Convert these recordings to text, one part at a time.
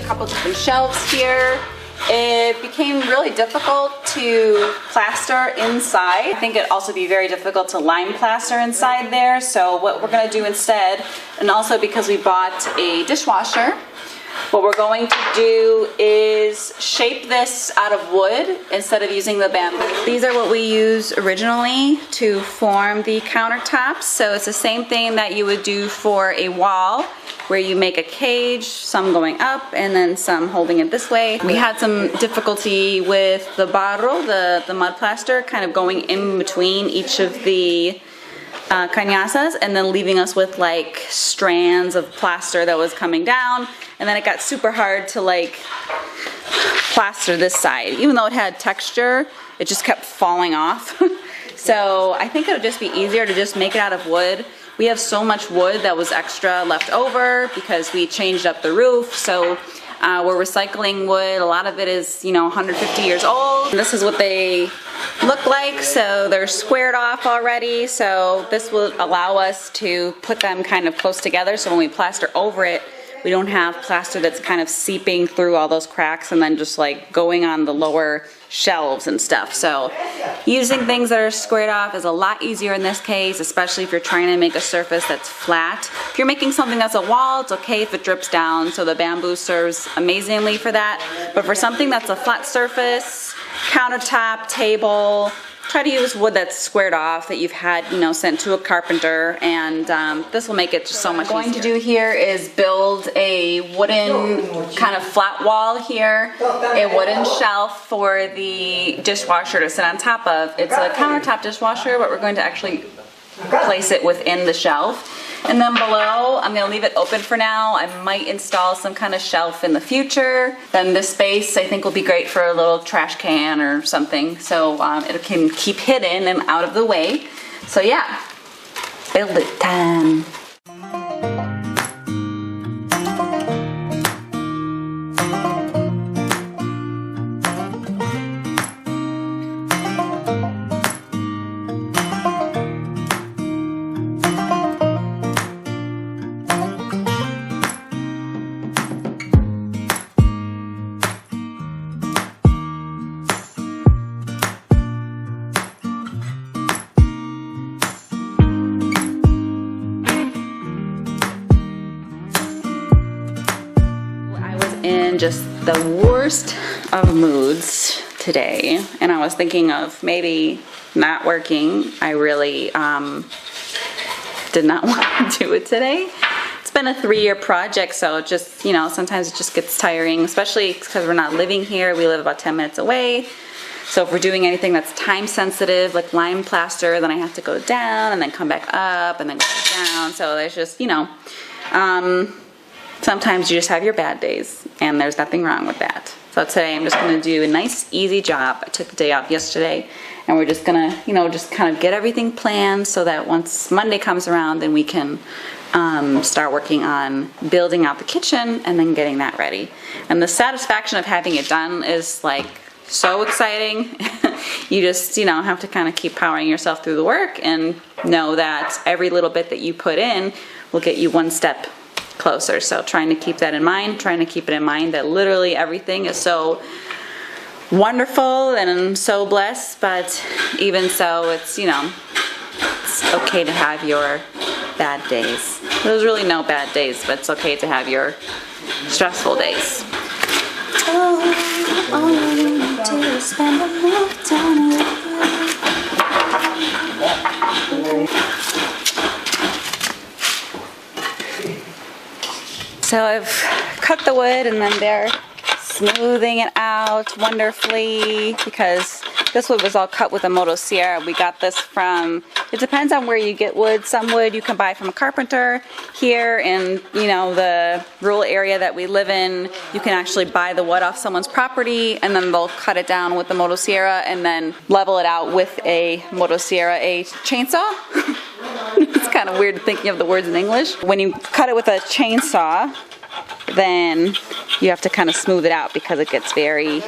couple different shelves here. It became really difficult to plaster inside. I think it'd also be very difficult to lime plaster inside there. So what we're gonna do instead, and also because we bought a dishwasher, what we're going to do is shape this out of wood instead of using the bamboo. These are what we used originally to form the countertops. So it's the same thing that you would do for a wall, where you make a cage, some going up and then some holding it this way. We had some difficulty with the barro, the mud plaster, kind of going in between each of the cañasas and then leaving us with like strands of plaster that was coming down, and then it got super hard to like plaster this side. Even though it had texture, it just kept falling off. So I think it would just be easier to just make it out of wood. We have so much wood that was extra left over because we changed up the roof, so we're recycling wood. A lot of it is, you know, 150 years old. And this is what they look like, so they're squared off already, so this will allow us to put them kind of close together, so when we plaster over it, we don't have plaster that's kind of seeping through all those cracks and then just like going on the lower shelves and stuff. So using things that are squared off is a lot easier in this case, especially if you're trying to make a surface that's flat. If you're making something that's a wall, it's okay if it drips down, so the bamboo serves amazingly for that. But for something that's a flat surface, countertop, table, try to use wood that's squared off that you've had, you know, sent to a carpenter, and this will make it just so much easier. What I'm going to do here is build a wooden kind of flat wall here, a wooden shelf for the dishwasher to sit on top of. It's a countertop dishwasher, but we're going to actually place it within the shelf. And then below, I'm gonna leave it open for now. I might install some kind of shelf in the future. Then this space I think will be great for a little trash can or something. So it can keep hidden and out of the way. So yeah, build it time. In just the worst of moods today, and I was thinking of maybe not working. I really did not want to do it today. It's been a 3-year project, so just, you know, sometimes it just gets tiring, especially because we're not living here. We live about 10 minutes away. So if we're doing anything that's time sensitive, like lime plaster, then I have to go down and then come back up and then go down. So there's just, you know, sometimes you just have your bad days, and there's nothing wrong with that. So today I'm just gonna do a nice, easy job. I took the day off yesterday, and we're just gonna, you know, just kind of get everything planned so that once Monday comes around, then we can start working on building out the kitchen and then getting that ready. And the satisfaction of having it done is like so exciting. You just, you know, have to kind of keep powering yourself through the work and know that every little bit that you put in will get you one step closer. So trying to keep that in mind, trying to keep it in mind that literally everything is so wonderful and I'm so blessed, but even so, it's, you know, it's okay to have your bad days. There's really no bad days, but it's okay to have your stressful days. Oh, to spend a lifetime So I've cut the wood and then they're smoothing it out wonderfully because this wood was all cut with a motosierra. We got this from, it depends on where you get wood. Some wood you can buy from a carpenter. Here in, you know, the rural area that we live in, you can actually buy the wood off someone's property and then they'll cut it down with the motosierra and then level it out with a motosierra, a chainsaw. It's kind of weird thinking of the words in English. When you cut it with a chainsaw, then you have to kind of smooth it out because it gets very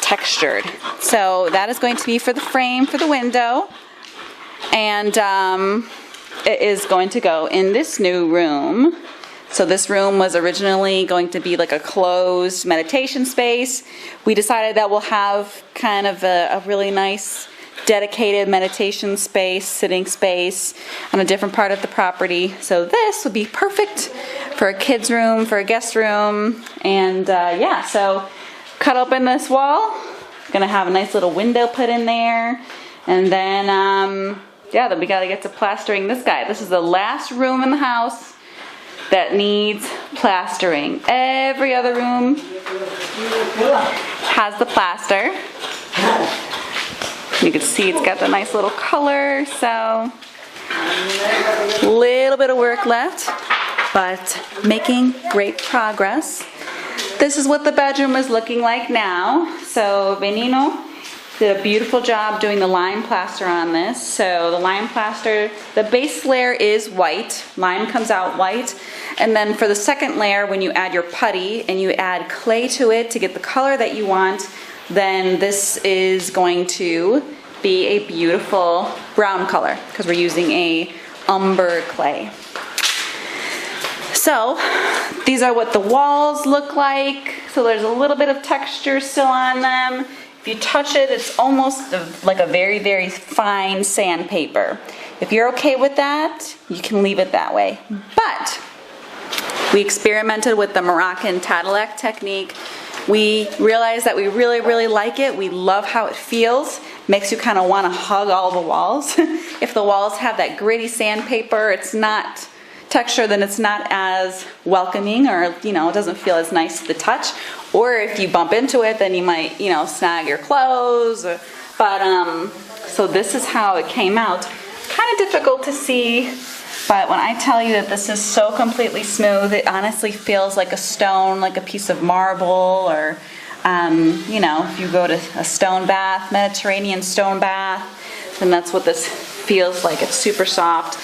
textured. So that is going to be for the frame for the window, and it is going to go in this new room So this room was originally going to be like a closed meditation space. We decided that we'll have kind of a really nice dedicated meditation space, sitting space on a different part of the property. So this would be perfect for a kid's room, for a guest room. And yeah, so cut open this wall. Gonna have a nice little window put in there. And then, yeah, then we gotta get to plastering this guy. This is the last room in the house that needs plastering. Every other room has the plaster. You can see it's got the nice little color, so a little bit of work left, but making great progress. This is what the bedroom is looking like now. So Benino did a beautiful job doing the lime plaster on this. So the lime plaster, the base layer is white. Lime comes out white. And then for the second layer, when you add your putty and you add clay to it to get the color that you want, then this is going to be a beautiful brown color because we're using a umber clay. So these are what the walls look like. So there's a little bit of texture still on them. If you touch it, it's almost like a very, very fine sandpaper. If you're okay with that, you can leave it that way. But we experimented with the Moroccan Tadillac technique. We realized that we really, really like it. We love how it feels. Makes you kind of want to hug all the walls. If the walls have that gritty sandpaper, it's not texture, then it's not as welcoming, or it doesn't feel as nice to the touch. Or if you bump into it, then you might snag your clothes. But so this is how it came out. Kind of difficult to see, but when I tell you that this is so completely smooth, it honestly feels like a stone, like a piece of marble, or if you go to a stone bath, Mediterranean stone bath, then that's what this feels like. It's super soft.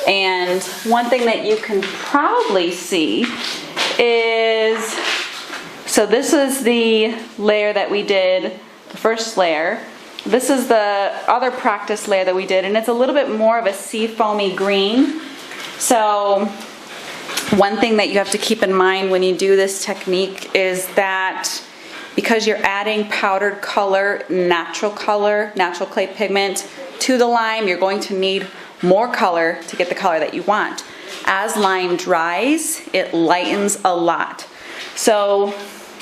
And one thing that you can probably see is, so this is the layer that we did, the first layer. This is the other practice layer that we did, and it's a little bit more of a sea foamy green. So one thing that you have to keep in mind when you do this technique is that because you're adding powdered color, natural clay pigment to the lime, you're going to need more color to get the color that you want. As lime dries, it lightens a lot. So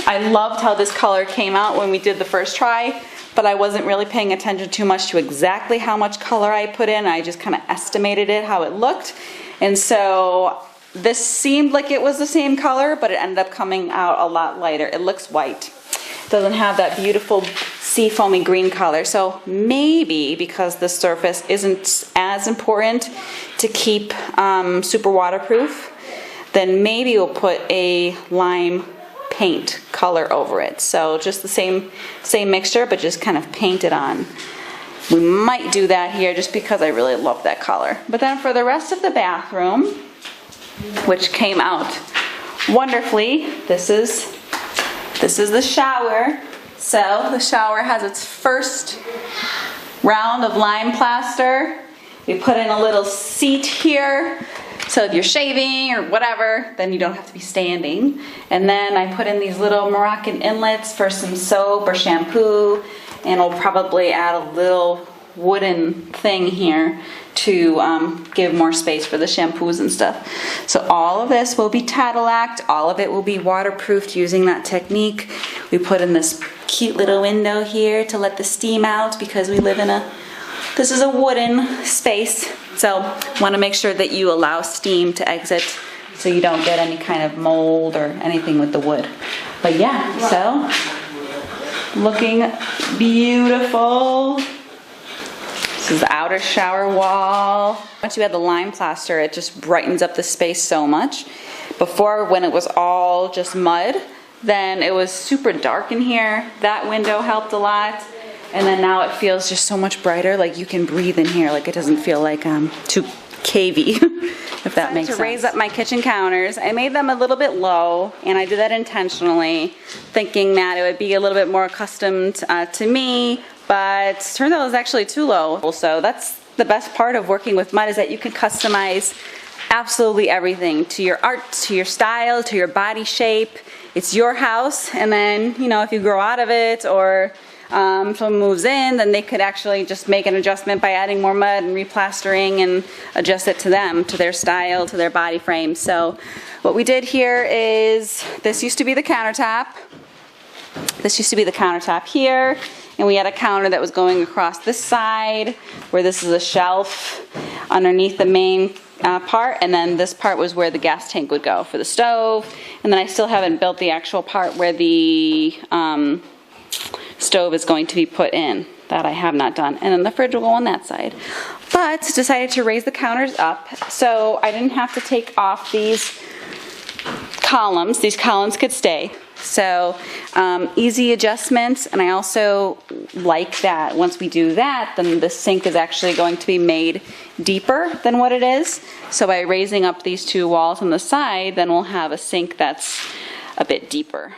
I loved how this color came out when we did the first try, but I wasn't really paying attention too much to exactly how much color I put in. I just kind of estimated it, how it looked. And so this seemed like it was the same color, but it ended up coming out a lot lighter. It looks white. It doesn't have that beautiful sea foamy green color. So maybe because the surface isn't as important to keep super waterproof, then maybe we'll put a lime paint color over it. So just the same mixture, but just kind of paint it on. We might do that here just because I really love that color. But then for the rest of the bathroom, which came out wonderfully, this is the shower. So the shower has its first round of lime plaster. We put in a little seat here, so if you're shaving or whatever, then you don't have to be standing. And then I put in these little Moroccan inlets for some soap or shampoo, and I'll probably add a little wooden thing here to give more space for the shampoos and stuff. So all of this will be Tadillac, all of it will be waterproofed using that technique. We put in this cute little window here to let the steam out because we live in this is a wooden space. So want to make sure that you allow steam to exit so you don't get any kind of mold or anything with the wood. But yeah, so looking beautiful. This is the outer shower wall. Once you add the lime plaster, it just brightens up the space so much. Before, when it was all just mud, then it was super dark in here. That window helped a lot. And then now it feels just so much brighter, like you can breathe in here, like it doesn't feel like too cavey, if that makes sense. To raise up my kitchen counters, I made them a little bit low, and I did that intentionally, thinking that it would be a little bit more accustomed to me, but it turned out it was actually too low. So that's the best part of working with mud, is that you can customize absolutely everything, to your art, to your style, to your body shape. It's your house, and then, you know, if you grow out of it or someone moves in, then they could actually just make an adjustment by adding more mud and replastering and adjust it to them, to their style, to their body frame. So what we did here is, this used to be the countertop. This used to be the countertop here, and we had a counter that was going across this side, where this is a shelf underneath the main part, and then this part was where the gas tank would go for the stove. And then I still haven't built the actual part where the stove is going to be put in. That I have not done. And then the fridge will go on that side. But decided to raise the counters up, so I didn't have to take off these columns. These columns could stay. So easy adjustments, and I also like that once we do that, then the sink is actually going to be made deeper than what it is. So by raising up these two walls on the side, then we'll have a sink that's a bit deeper.